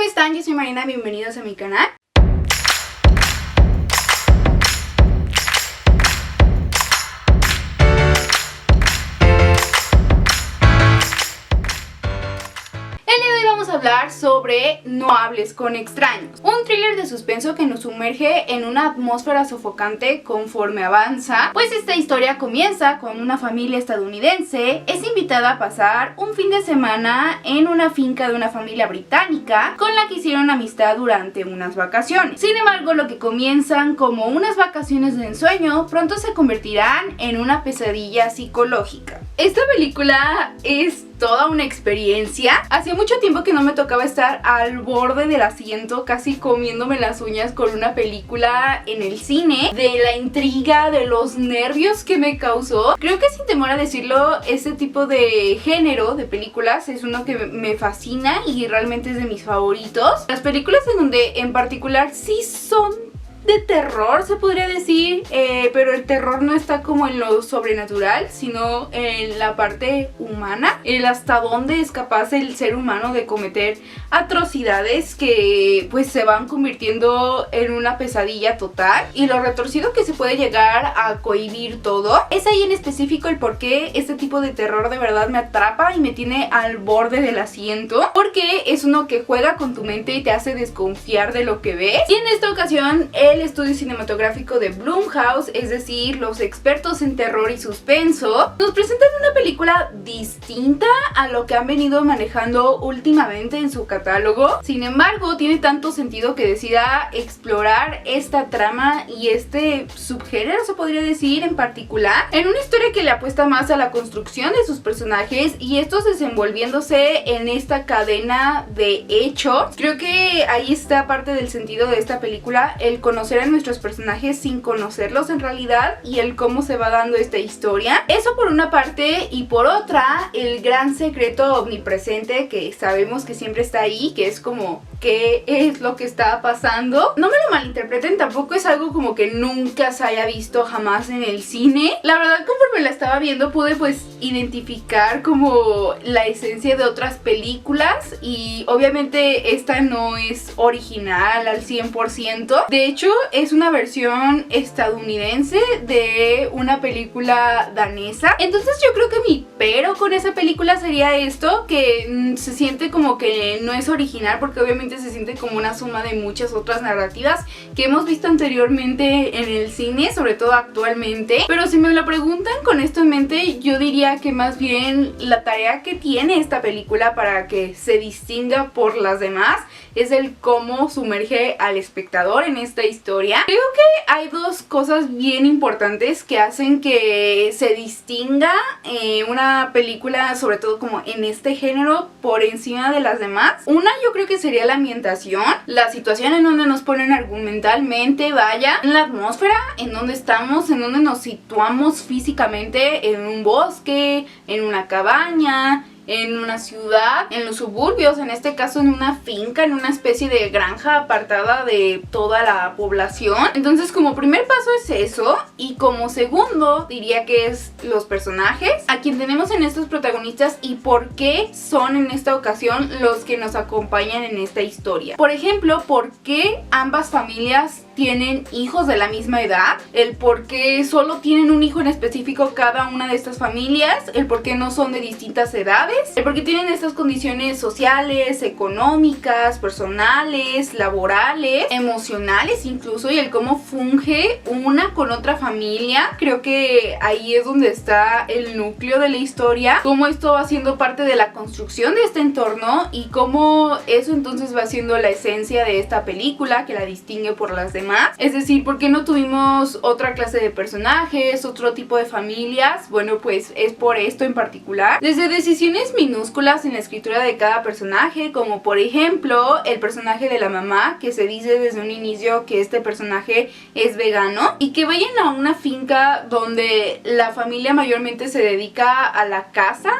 ¿cómo están? Yo soy Marina, bienvenidos a mi canal. El día de hoy vamos a hablar sobre No hables con extraños, un thriller de suspenso que nos sumerge en una atmósfera sofocante conforme avanza, pues esta historia comienza con una familia estadounidense, es invitada a pasar un fin de semana en una finca de una familia británica con la que hicieron amistad durante unas vacaciones. Sin embargo, lo que comienzan como unas vacaciones de ensueño pronto se convertirán en una pesadilla psicológica. Esta película es toda una experiencia. Hacía mucho tiempo que no me tocaba estar al borde del asiento, casi comiéndome las uñas con una película en el cine, de la intriga, de los nervios que me causó. Creo que sin temor a decirlo, este tipo de género de películas es uno que me fascina y realmente es de mis favoritos. Las películas en donde en particular sí son de terror, se podría decir, pero el terror no está como en lo sobrenatural, sino en la parte humana, el hasta dónde es capaz el ser humano de cometer atrocidades que pues se van convirtiendo en una pesadilla total, y lo retorcido que se puede llegar a cohibir todo. Es ahí en específico el por qué este tipo de terror de verdad me atrapa y me tiene al borde del asiento, porque es uno que juega con tu mente y te hace desconfiar de lo que ves. Y en esta ocasión el estudio cinematográfico de Blumhouse, es decir, los expertos en terror y suspenso, nos presentan una película distinta a lo que han venido manejando últimamente en su catálogo. Sin embargo, tiene tanto sentido que decida explorar esta trama y este subgénero, se podría decir, en particular, en una historia que le apuesta más a la construcción de sus personajes y estos desenvolviéndose en esta cadena de hechos. Creo que ahí está parte del sentido de esta película, el conocer a nuestros personajes sin conocerlos en realidad y el cómo se va dando esta historia. Eso por una parte, y por otra el gran secreto omnipresente que sabemos que siempre está ahí, que es como qué es lo que está pasando. No me lo malinterpreten, tampoco es algo como que nunca se haya visto jamás en el cine. La verdad, conforme la estaba viendo pude pues identificar como la esencia de otras películas, y obviamente esta no es original al 100%. De hecho, es una versión estadounidense de una película danesa. Entonces yo creo que mi pero con esa película sería esto, que se siente como que no es original, porque obviamente se siente como una suma de muchas otras narrativas que hemos visto anteriormente en el cine, sobre todo actualmente. Pero si me lo preguntan con esto en mente, yo diría que más bien la tarea que tiene esta película para que se distinga por las demás es el cómo sumerge al espectador en esta historia. Creo que hay dos cosas bien importantes que hacen que se distinga una película, sobre todo como en este género, por encima de las demás. Una, yo creo que sería la ambientación, la situación en donde nos ponen argumentalmente, vaya, en la atmósfera, en donde estamos, en donde nos situamos físicamente, en un bosque, en una cabaña, en una ciudad, en los suburbios, en este caso en una finca, en una especie de granja apartada de toda la población. Entonces, como primer paso es eso, y como segundo diría que es los personajes, a quien tenemos en estos protagonistas y por qué son en esta ocasión los que nos acompañan en esta historia. Por ejemplo, por qué ambas familias tienen hijos de la misma edad, el por qué solo tienen un hijo en específico cada una de estas familias, el por qué no son de distintas edades, el por qué tienen estas condiciones sociales, económicas, personales, laborales, emocionales incluso, y el cómo funge una con otra familia. Creo que ahí es donde está el núcleo de la historia, cómo esto va siendo parte de la construcción de este entorno y cómo eso entonces va siendo la esencia de esta película que la distingue por las demás. Es decir, ¿por qué no tuvimos otra clase de personajes, otro tipo de familias? Bueno, pues es por esto en particular. Desde decisiones minúsculas en la escritura de cada personaje, como por ejemplo el personaje de la mamá, que se dice desde un inicio que este personaje es vegano, y que vayan a una finca donde la familia mayormente se dedica a la caza.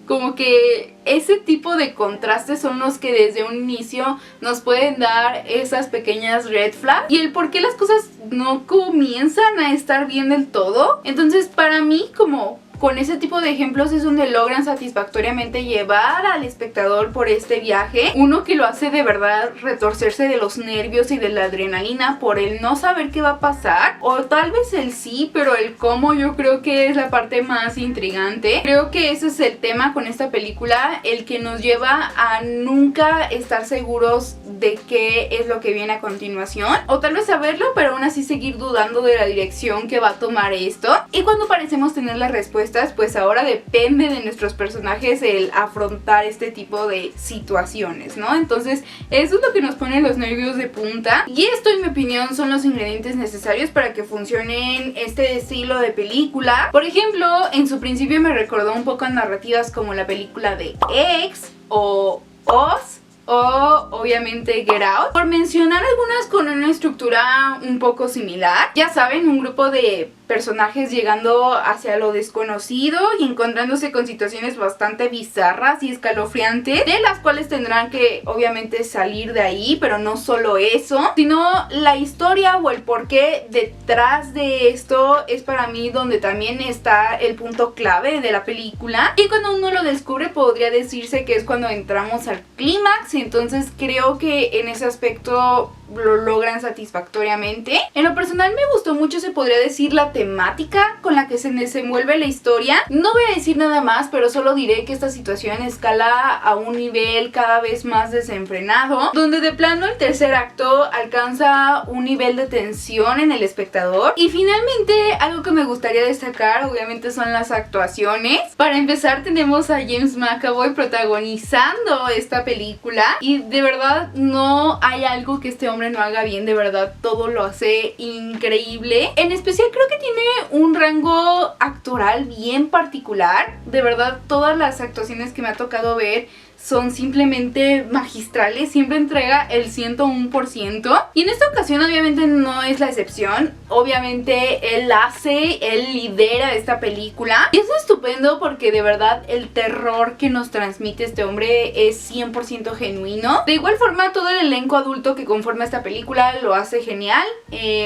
Como que ese tipo de contrastes son los que desde un inicio nos pueden dar esas pequeñas red flags y el por qué las cosas no comienzan a estar bien del todo. Entonces, para mí, como con ese tipo de ejemplos es donde logran satisfactoriamente llevar al espectador por este viaje. Uno que lo hace de verdad retorcerse de los nervios y de la adrenalina por el no saber qué va a pasar, o tal vez el sí, pero el cómo yo creo que es la parte más intrigante. Creo que ese es el tema con esta película, el que nos lleva a nunca estar seguros de qué es lo que viene a continuación, o tal vez saberlo pero aún así seguir dudando de la dirección que va a tomar esto. Y cuando parecemos tener las respuestas, pues ahora depende de nuestros personajes el afrontar este tipo de situaciones, ¿no? Entonces eso es lo que nos pone los nervios de punta, y esto en mi opinión son los ingredientes necesarios para que funcionen este estilo de película. Por ejemplo, en su principio me recordó un poco a narrativas como la película de X o Us, o obviamente Get Out, por mencionar algunas con una estructura un poco similar. Ya saben, un grupo de personajes llegando hacia lo desconocido y encontrándose con situaciones bastante bizarras y escalofriantes, de las cuales tendrán que obviamente salir de ahí, pero no solo eso, sino la historia o el porqué detrás de esto es para mí donde también está el punto clave de la película, y cuando uno lo descubre podría decirse que es cuando entramos al clímax, y entonces creo que en ese aspecto lo logran satisfactoriamente. En lo personal me gustó mucho, se podría decir, la temática con la que se desenvuelve la historia. No voy a decir nada más, pero solo diré que esta situación escala a un nivel cada vez más desenfrenado, donde de plano el tercer acto alcanza un nivel de tensión en el espectador. Y finalmente, algo que me gustaría destacar obviamente son las actuaciones. Para empezar, tenemos a James McAvoy protagonizando esta película, y de verdad no hay algo que este hombre no haga bien, de verdad todo lo hace increíble. En especial creo que tiene un rango actoral bien particular. De verdad todas las actuaciones que me ha tocado ver son simplemente magistrales, siempre entrega el 101%, y en esta ocasión obviamente no es la excepción. Obviamente él lidera esta película, y es estupendo porque de verdad el terror que nos transmite este hombre es 100% genuino. De igual forma todo el elenco adulto que conforma esta película lo hace genial.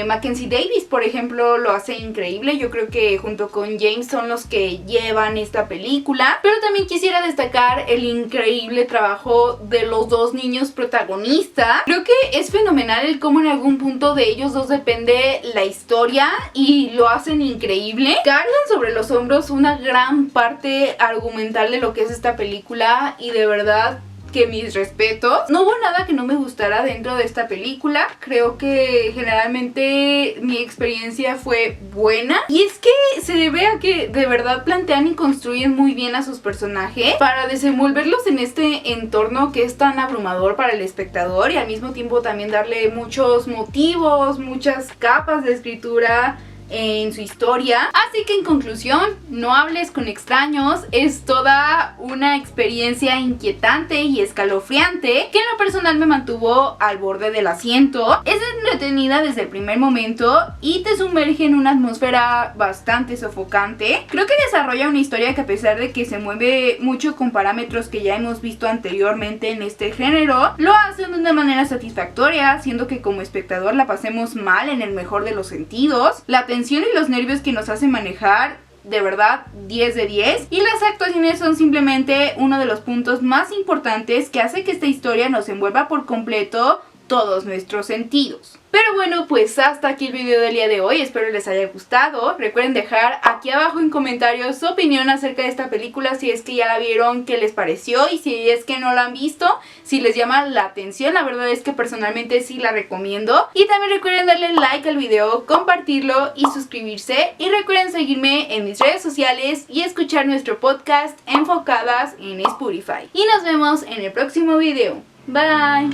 Mackenzie Davis, por ejemplo, lo hace increíble. Yo creo que junto con James son los que llevan esta película, pero también quisiera destacar el increíble trabajo de los dos niños protagonistas. Creo que es fenomenal el cómo en algún punto de ellos dos depende la historia, y lo hacen increíble. Cargan sobre los hombros una gran parte argumental de lo que es esta película, y de verdad que mis respetos. No hubo nada que no me gustara dentro de esta película. Creo que generalmente mi experiencia fue buena, y es que se debe a que de verdad plantean y construyen muy bien a sus personajes para desenvolverlos en este entorno que es tan abrumador para el espectador, y al mismo tiempo también darle muchos motivos, muchas capas de escritura en su historia. Así que en conclusión, No hables con extraños es toda una experiencia inquietante y escalofriante que en lo personal me mantuvo al borde del asiento. Es entretenida desde el primer momento y te sumerge en una atmósfera bastante sofocante. Creo que desarrolla una historia que, a pesar de que se mueve mucho con parámetros que ya hemos visto anteriormente en este género, lo hace de una manera satisfactoria, haciendo que como espectador la pasemos mal en el mejor de los sentidos. La tensión y los nervios que nos hace manejar, de verdad 10 de 10, y las actuaciones son simplemente uno de los puntos más importantes que hace que esta historia nos envuelva por completo todos nuestros sentidos. Pero bueno, pues hasta aquí el video del día de hoy, espero les haya gustado. Recuerden dejar aquí abajo en comentarios su opinión acerca de esta película, si es que ya la vieron, qué les pareció, y si es que no la han visto, si les llama la atención. La verdad es que personalmente sí la recomiendo. Y también recuerden darle like al video, compartirlo y suscribirse. Y recuerden seguirme en mis redes sociales y escuchar nuestro podcast Enfocadas en Spotify. Y nos vemos en el próximo video. Bye.